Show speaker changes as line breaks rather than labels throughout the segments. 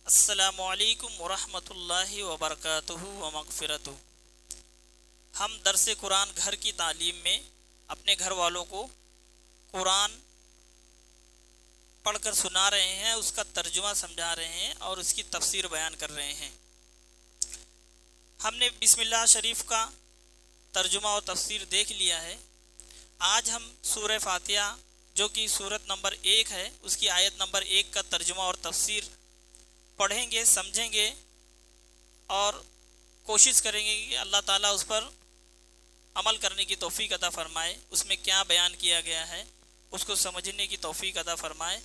السلام علیکم ورحمۃ اللہ وبرکاتہ و مغفرتہ۔ ہم درس قرآن گھر کی تعلیم میں اپنے گھر والوں کو قرآن پڑھ کر سنا رہے ہیں، اس کا ترجمہ سمجھا رہے ہیں اور اس کی تفسیر بیان کر رہے ہیں۔ ہم نے بسم اللہ شریف کا ترجمہ اور تفسیر دیکھ لیا ہے۔ آج ہم سورہ فاتحہ جو کہ سورت نمبر 1 ہے، اس کی آیت نمبر 1 کا ترجمہ اور تفسیر پڑھیں گے، سمجھیں گے اور کوشش کریں گے کہ اللہ تعالیٰ اس پر عمل کرنے کی توفیق عطا فرمائے، اس میں کیا بیان کیا گیا ہے اس کو سمجھنے کی توفیق عطا فرمائے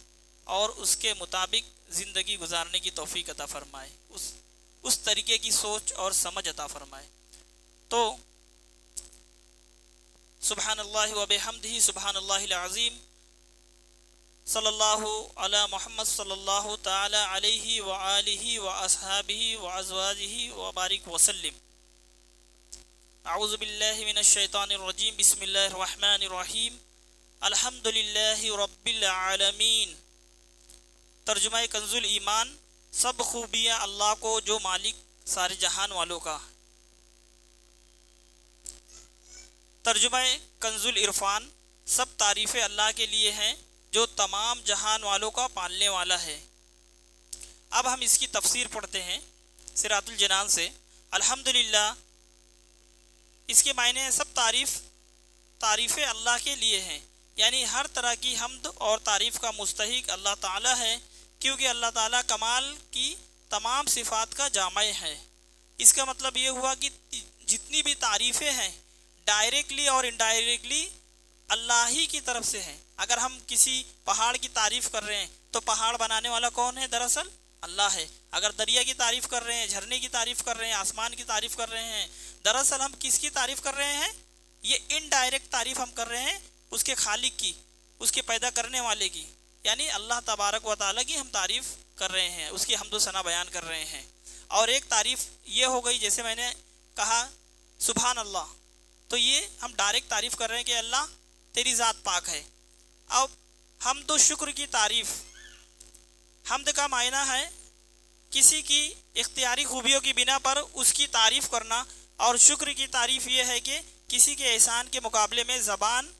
اور اس کے مطابق زندگی گزارنے کی توفیق عطا فرمائے، اس طریقے کی سوچ اور سمجھ عطا فرمائے۔ تو سبحان اللہ و بحمدہ سبحان اللہ العظیم، صلی اللہ علی محمد صلی اللہ تعالی علیہ وآلہ واصحابہ وازواجہ وبارک وسلم۔ اعوذ باللہ من الشیطان الرجیم، بسم اللہ الرحمن الرحیم، الحمد للہ رب العالمین۔ ترجمہ کنز الایمان، سب خوبیاں اللہ کو جو مالک سارے جہان والوں کا۔ ترجمہ کنز العرفان، سب تعریفیں اللہ کے لیے ہیں جو تمام جہان والوں کا پالنے والا ہے۔ اب ہم اس کی تفسیر پڑھتے ہیں صراط الجنان سے۔ الحمدللہ، اس کے معنی ہیں سب تعریفیں اللہ کے لیے ہیں، یعنی ہر طرح کی حمد اور تعریف کا مستحق اللہ تعالی ہے، کیونکہ اللہ تعالیٰ کمال کی تمام صفات کا جامع ہے۔ اس کا مطلب یہ ہوا کہ جتنی بھی تعریفیں ہیں ڈائریکٹلی اور انڈائریکٹلی اللہ ہی کی طرف سے ہیں۔ اگر ہم کسی پہاڑ کی تعریف کر رہے ہیں تو پہاڑ بنانے والا کون ہے؟ دراصل اللہ ہے۔ اگر دریا کی تعریف کر رہے ہیں، جھرنے کی تعریف کر رہے ہیں، آسمان کی تعریف کر رہے ہیں، دراصل ہم کس کی تعریف کر رہے ہیں؟ یہ انڈائریکٹ تعریف ہم کر رہے ہیں اس کے خالق کی، اس کے پیدا کرنے والے کی، یعنی اللہ تبارک و تعالیٰ کی ہم تعریف کر رہے ہیں، اس کی حمد و ثنا بیان کر رہے ہیں۔ اور ایک تعریف یہ ہو گئی، جیسے میں نے کہا سبحان اللہ، تو یہ ہم ڈائریکٹ تعریف کر رہے ہیں کہ اللہ تیری ذات پاک ہے۔ اب حمد و شکر کی تعریف، حمد کا معنی ہے کسی کی اختیاری خوبیوں کی بنا پر اس کی تعریف کرنا، اور شکر کی تعریف یہ ہے کہ کسی کے احسان کے مقابلے میں زبان،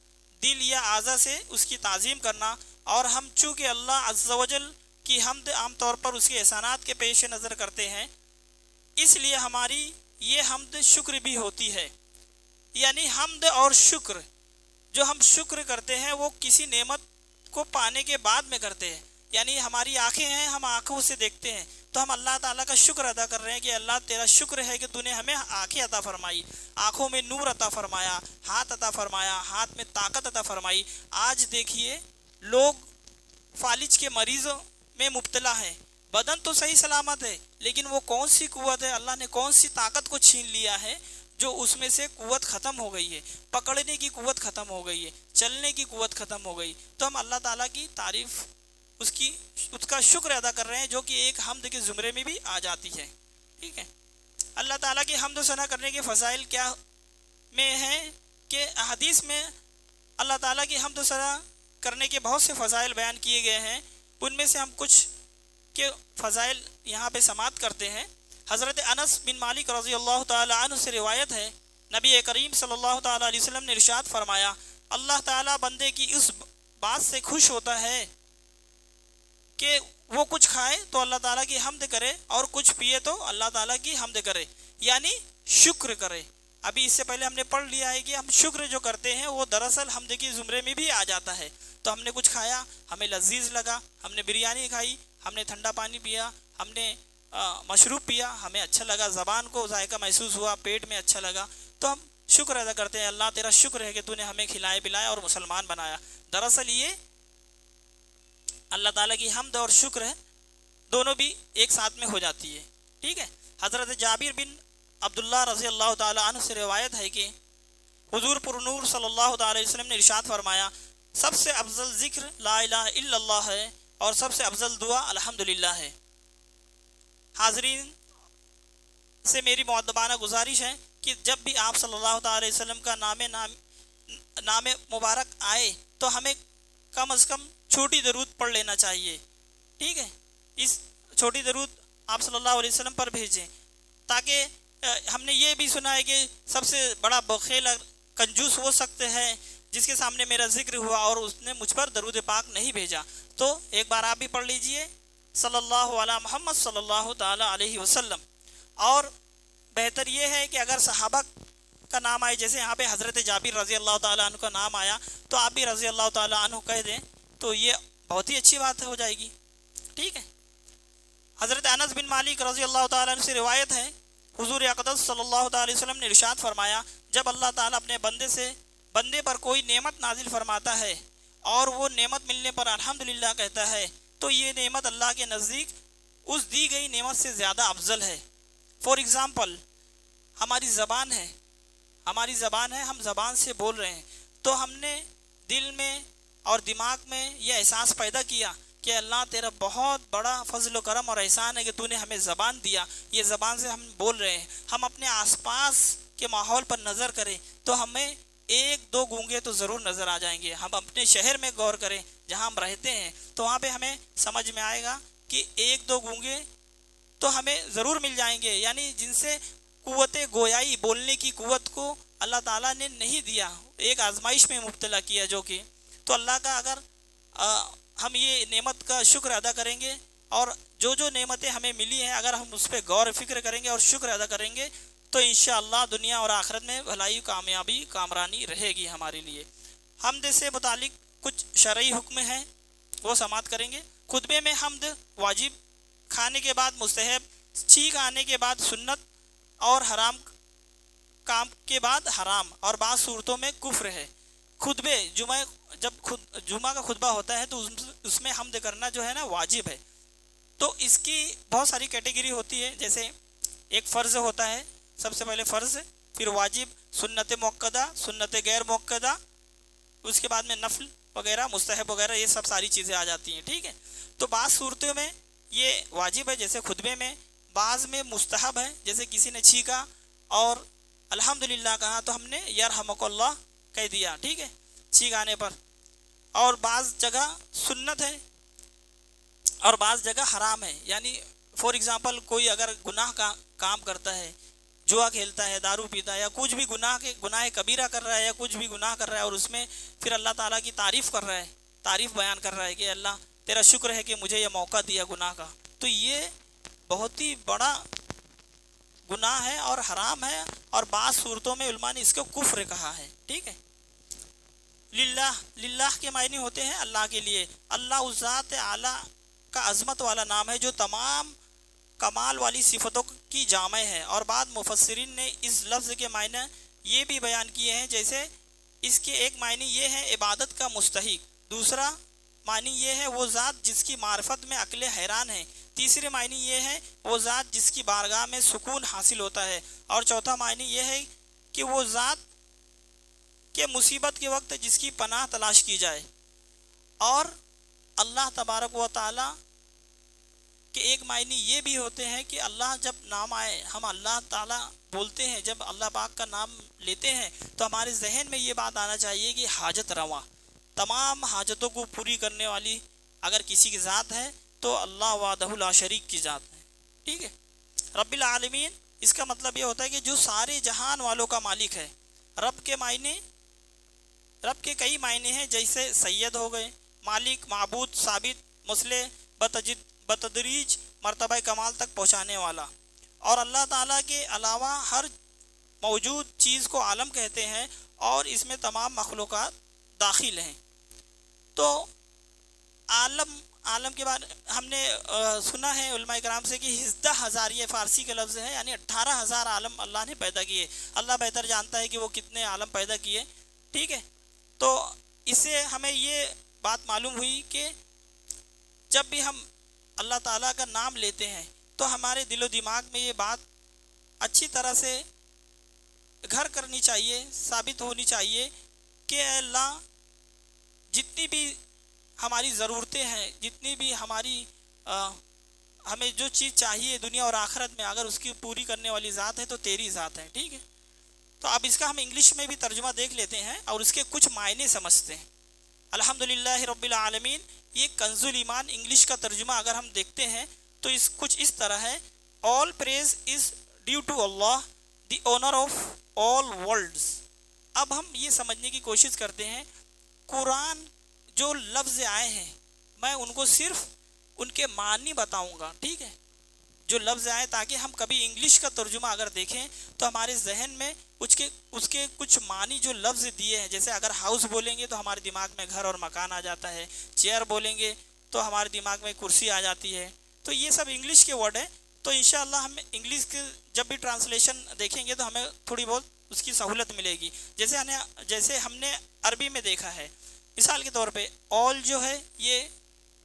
دل یا اعضاء سے اس کی تعظیم کرنا۔ اور ہم چونکہ اللہ عز و جل کی حمد عام طور پر اس کے احسانات کے پیش نظر کرتے ہیں، اس لیے ہماری یہ حمد شکر بھی ہوتی ہے۔ یعنی حمد اور شکر، جو ہم شکر کرتے ہیں وہ کسی نعمت کو پانے کے بعد میں کرتے ہیں۔ یعنی ہماری آنکھیں ہیں، ہم آنکھوں سے دیکھتے ہیں تو ہم اللہ تعالیٰ کا شکر ادا کر رہے ہیں کہ اللہ تیرا شکر ہے کہ تو نے ہمیں آنکھیں عطا فرمائی، آنکھوں میں نور عطا فرمایا، ہاتھ عطا فرمایا، ہاتھ میں طاقت عطا فرمائی۔ آج دیکھیے لوگ فالج کے مریضوں میں مبتلا ہیں، بدن تو صحیح سلامت ہے لیکن وہ کون سی قوت ہے، اللہ نے کون سی طاقت کو چھین لیا ہے جو اس میں سے قوت ختم ہو گئی ہے، پکڑنے کی قوت ختم ہو گئی ہے، چلنے کی قوت ختم ہو گئی۔ تو ہم اللہ تعالیٰ کی تعریف، اس کا شکر ادا کر رہے ہیں، جو کہ ایک حمد کے زمرے میں بھی آ جاتی ہے۔ ٹھیک ہے، اللہ تعالیٰ کی حمد و ثنا کرنے کے فضائل کیا میں ہیں کہ حدیث میں اللہ تعالیٰ کی حمد و ثنا کرنے کے بہت سے فضائل بیان کیے گئے ہیں۔ ان میں سے ہم کچھ کے فضائل یہاں پہ سماعت کرتے ہیں۔ حضرت انس بن مالک رضی اللہ تعالی عنہ سے روایت ہے، نبی کریم صلی اللہ تعالی علیہ وسلم نے ارشاد فرمایا، اللہ تعالیٰ بندے کی اس بات سے خوش ہوتا ہے کہ وہ کچھ کھائے تو اللہ تعالیٰ کی حمد کرے اور کچھ پیے تو اللہ تعالیٰ کی حمد کرے، یعنی شکر کرے۔ ابھی اس سے پہلے ہم نے پڑھ لیا ہے کہ ہم شکر جو کرتے ہیں وہ دراصل حمد کی زمرے میں بھی آ جاتا ہے۔ تو ہم نے کچھ کھایا، ہمیں لذیذ لگا، ہم نے بریانی کھائی، ہم نے ٹھنڈا پانی پیا، ہم نے مشروب پیا، ہمیں اچھا لگا، زبان کو ذائقہ محسوس ہوا، پیٹ میں اچھا لگا، تو ہم شکر ادا کرتے ہیں، اللہ تیرا شکر ہے کہ تو نے ہمیں کھلائے پلایا اور مسلمان بنایا۔ دراصل یہ اللہ تعالیٰ کی حمد اور شکر ہے، دونوں بھی ایک ساتھ میں ہو جاتی ہے۔ ٹھیک ہے، حضرت جابر بن عبداللہ رضی اللہ تعالی عنہ سے روایت ہے کہ حضور پر نور صلی اللہ تعالی وسلم نے ارشاد فرمایا، سب سے افضل ذکر لا الہ الا اللہ ہے اور سب سے افضل دعا الحمدللہ ہے۔ حاضرین سے میری مؤدبانہ گزارش ہے کہ جب بھی آپ صلی اللہ تعالی وسلم کا نام مبارک آئے تو ہمیں کم از کم چھوٹی درود پڑھ لینا چاہیے۔ ٹھیک ہے، اس چھوٹی درود آپ صلی اللہ علیہ وسلم پر بھیجیں، تاکہ ہم نے یہ بھی سنا ہے کہ سب سے بڑا بخیل کنجوس ہو سکتے ہیں جس کے سامنے میرا ذکر ہوا اور اس نے مجھ پر درود پاک نہیں بھیجا۔ تو ایک بار آپ بھی پڑھ لیجئے صلی اللہ علی محمد صلی اللہ تعالی علیہ وسلم۔ اور بہتر یہ ہے کہ اگر صحابہ کا نام آئے، جیسے یہاں پہ حضرت جابر رضی اللہ تعالیٰ عنہ کا نام آیا، تو آپ بھی رضی اللہ تعالیٰ عنہ کہہ دیں تو یہ بہت ہی اچھی بات ہو جائے گی، ٹھیک ہے۔ حضرت انس بن مالک رضی اللہ تعالیٰ عنہ سے روایت ہے، حضور اقدس صلی اللہ تعالی علیہ وسلم نے ارشاد فرمایا، جب اللہ تعالیٰ اپنے بندے پر کوئی نعمت نازل فرماتا ہے اور وہ نعمت ملنے پر الحمدللہ کہتا ہے، تو یہ نعمت اللہ کے نزدیک اس دی گئی نعمت سے زیادہ افضل ہے۔ فار ایگزامپل، ہماری زبان ہے، ہم زبان سے بول رہے ہیں، تو ہم نے دل میں اور دماغ میں یہ احساس پیدا کیا کہ اللہ تیرا بہت بڑا فضل و کرم اور احسان ہے کہ تو نے ہمیں زبان دیا، یہ زبان سے ہم بول رہے ہیں۔ ہم اپنے آس پاس کے ماحول پر نظر کریں تو ہمیں ایک دو گونگے تو ضرور نظر آ جائیں گے۔ ہم اپنے شہر میں غور کریں جہاں ہم رہتے ہیں، تو وہاں پہ ہمیں سمجھ میں آئے گا کہ ایک دو گونگے تو ہمیں ضرور مل جائیں گے، یعنی جن سے قوت گویائی، بولنے کی قوت کو اللہ تعالیٰ نے نہیں دیا، ایک آزمائش میں مبتلا کیا جو کہ تو اللہ کا اگر ہم یہ نعمت کا شکر ادا کریں گے اور جو نعمتیں ہمیں ملی ہیں اگر ہم اس پہ غور و فکر کریں گے اور شکر ادا کریں گے تو انشاءاللہ دنیا اور آخرت میں بھلائی، کامیابی، کامرانی رہے گی ہمارے لیے۔ حمد سے متعلق کچھ شرعی حکم ہیں، وہ سماعت کریں گے۔ خطبے میں حمد واجب، کھانے کے بعد مستحب، چھینک آنے کے بعد سنت، اور حرام کام کے بعد حرام، اور بعض صورتوں میں کفر ہے۔ خطبے جب جمعہ کا خطبہ ہوتا ہے تو اس میں حمد کرنا جو ہے نا واجب ہے۔ تو اس کی بہت ساری کیٹیگری ہوتی ہے، جیسے ایک فرض ہوتا ہے، سب سے پہلے فرض، پھر واجب، سنت موقدہ، سنت غیر موقدہ، اس کے بعد میں نفل وغیرہ، مستحب وغیرہ، یہ سب ساری چیزیں آ جاتی ہیں، ٹھیک ہے۔ تو بعض صورتوں میں یہ واجب ہے جیسے خطبے میں، بعض میں مستحب ہے جیسے کسی نے چھینکا اور الحمدللہ کہا تو ہم نے یرحمک اللہ کہہ دیا، ٹھیک ہے، چھینک آنے پر، اور بعض جگہ سنت ہے اور بعض جگہ حرام ہے۔ یعنی فار ایگزامپل کوئی اگر گناہ کا کام کرتا ہے، جوا کھیلتا ہے، دارو پیتا ہے، یا کچھ بھی گناہ کبیرہ کر رہا ہے، یا کچھ بھی گناہ کر رہا ہے اور اس میں پھر اللہ تعالیٰ کی تعریف کر رہا ہے، تعریف بیان کر رہا ہے کہ اللہ تیرا شکر ہے کہ مجھے یہ موقع دیا گناہ کا، تو یہ بہت ہی بڑا گناہ ہے اور حرام ہے، اور بعض صورتوں میں علماء نے اس کو کفر کہا ہے، ٹھیک ہے۔ للہ کے معنی ہوتے ہیں اللہ کے لیے۔ اللہ اس ذات اعلیٰ کا عظمت والا نام ہے جو تمام کمال والی صفتوں کی جامع ہے، اور بعد مفسرین نے اس لفظ کے معنی یہ بھی بیان کیے ہیں، جیسے اس کے ایک معنی یہ ہے عبادت کا مستحق، دوسرا معنی یہ ہے وہ ذات جس کی معرفت میں عقل حیران ہے، تیسرے معنی یہ ہے وہ ذات جس کی بارگاہ میں سکون حاصل ہوتا ہے، اور چوتھا معنی یہ ہے کہ وہ ذات کہ مصیبت کے وقت جس کی پناہ تلاش کی جائے۔ اور اللہ تبارک و تعالی کے ایک معنی یہ بھی ہوتے ہیں کہ اللہ جب نام آئے، ہم اللہ تعالی بولتے ہیں، جب اللہ پاک کا نام لیتے ہیں تو ہمارے ذہن میں یہ بات آنا چاہیے کہ حاجت رواں، تمام حاجتوں کو پوری کرنے والی اگر کسی کی ذات ہے تو اللہ وحدہ لا شریک کی ذات ہے، ٹھیک ہے۔ رب العالمین، اس کا مطلب یہ ہوتا ہے کہ جو سارے جہان والوں کا مالک ہے۔ رب کے کئی معنی ہیں، جیسے سید ہو گئے، مالک، معبود، ثابت، مصلح، بتدریج مرتبہ کمال تک پہنچانے والا۔ اور اللہ تعالیٰ کے علاوہ ہر موجود چیز کو عالم کہتے ہیں اور اس میں تمام مخلوقات داخل ہیں۔ تو عالم کے بعد ہم نے سنا ہے علماء کرام سے کہ 11,000 یہ فارسی کے لفظ ہے، یعنی 18,000 عالم اللہ نے پیدا کیے۔ اللہ بہتر جانتا ہے کہ وہ کتنے عالم پیدا کیے، ٹھیک ہے۔ تو اس سے ہمیں یہ بات معلوم ہوئی کہ جب بھی ہم اللہ تعالیٰ کا نام لیتے ہیں تو ہمارے دل و دماغ میں یہ بات اچھی طرح سے گھر کرنی چاہیے، ثابت ہونی چاہیے کہ اے اللہ، جتنی بھی ہماری ضرورتیں ہیں، جتنی بھی ہمیں جو چیز چاہیے دنیا اور آخرت میں، اگر اس کی پوری کرنے والی ذات ہے تو تیری ذات ہے، ٹھیک ہے۔ تو اب اس کا ہم انگلش میں بھی ترجمہ دیکھ لیتے ہیں اور اس کے کچھ معنی سمجھتے ہیں۔ الحمدللہ رب العالمین، یہ کنز الایمان انگلش کا ترجمہ اگر ہم دیکھتے ہیں تو اس کچھ اس طرح ہے، all praise is due to Allah, the owner of all worlds۔ اب ہم یہ سمجھنے کی کوشش کرتے ہیں قرآن جو لفظ آئے ہیں میں ان کو صرف ان کے معنی بتاؤں گا، ٹھیک ہے، جو لفظ آئے، تاکہ ہم کبھی انگلش کا ترجمہ اگر دیکھیں تو ہمارے ذہن میں اس کے کچھ معنی جو لفظ دیے ہیں، جیسے اگر ہاؤس بولیں گے تو ہمارے دماغ میں گھر اور مکان آ جاتا ہے، چیئر بولیں گے تو ہمارے دماغ میں کرسی آ جاتی ہے، تو یہ سب انگلش کے ورڈ ہیں۔ تو انشاءاللہ ہم انگلش کے جب بھی ٹرانسلیشن دیکھیں گے تو ہمیں تھوڑی بہت اس کی سہولت ملے گی، جیسے ہم نے عربی میں دیکھا ہے۔ مثال کے طور پہ all جو ہے یہ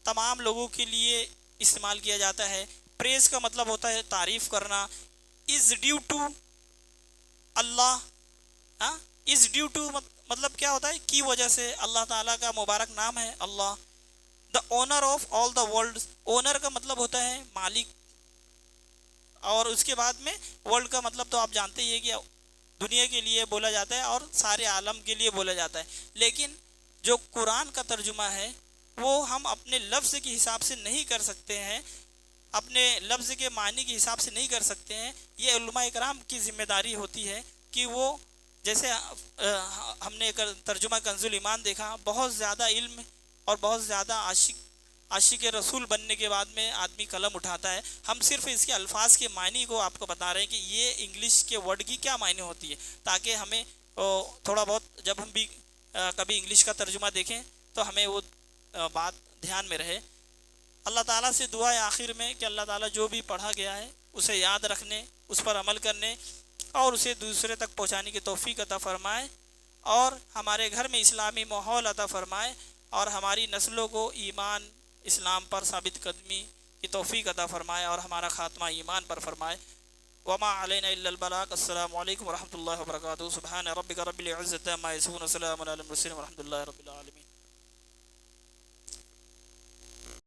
تمام لوگوں کے لیے استعمال کیا جاتا ہے۔ پریز کا مطلب ہوتا ہے تعریف کرنا، is due to Allah, is due to مطلب کیا ہوتا ہے، کی وجہ سے، اللہ تعالیٰ کا مبارک نام ہے Allah. The owner of all the world, owner کا مطلب ہوتا ہے مالک، اور اس کے بعد میں ورلڈ کا مطلب تو آپ جانتے ہی ہیں کہ دنیا کے لیے بولا جاتا ہے اور سارے عالم کے لیے بولا جاتا ہے، لیکن جو قرآن کا ترجمہ ہے وہ ہم اپنے لفظ کے حساب سے نہیں کر سکتے ہیں، اپنے لفظ کے معنی کے حساب سے نہیں کر سکتے ہیں۔ یہ علماء اکرام کی ذمہ داری ہوتی ہے کہ وہ، جیسے ہم نے ترجمہ کنز الایمان دیکھا، بہت زیادہ علم اور بہت زیادہ عاشق رسول بننے کے بعد میں آدمی قلم اٹھاتا ہے، ہم صرف اس کے الفاظ کے معنی کو آپ کو بتا رہے ہیں کہ یہ انگلش کے ورڈ کی کیا معنی ہوتی ہے، تاکہ ہمیں تھوڑا بہت جب ہم بھی کبھی انگلش کا ترجمہ دیکھیں تو ہمیں وہ بات دھیان میں رہے۔ اللہ تعالیٰ سے دعا ہے آخر میں کہ اللہ تعالیٰ جو بھی پڑھا گیا ہے اسے یاد رکھنے، اس پر عمل کرنے اور اسے دوسرے تک پہنچانے کی توفیق عطا فرمائے، اور ہمارے گھر میں اسلامی ماحول عطا فرمائے، اور ہماری نسلوں کو ایمان اسلام پر ثابت قدمی کی توفیق عطا فرمائے، اور ہمارا خاتمہ ایمان پر فرمائے۔ وما علینا الا البلاغ۔ السلام علیکم ورحمۃ اللہ وبرکاتہ۔ سبحان ربک رب العزۃ عما یصفون وسلام علی المرسلین والحمد للہ رب العالمین۔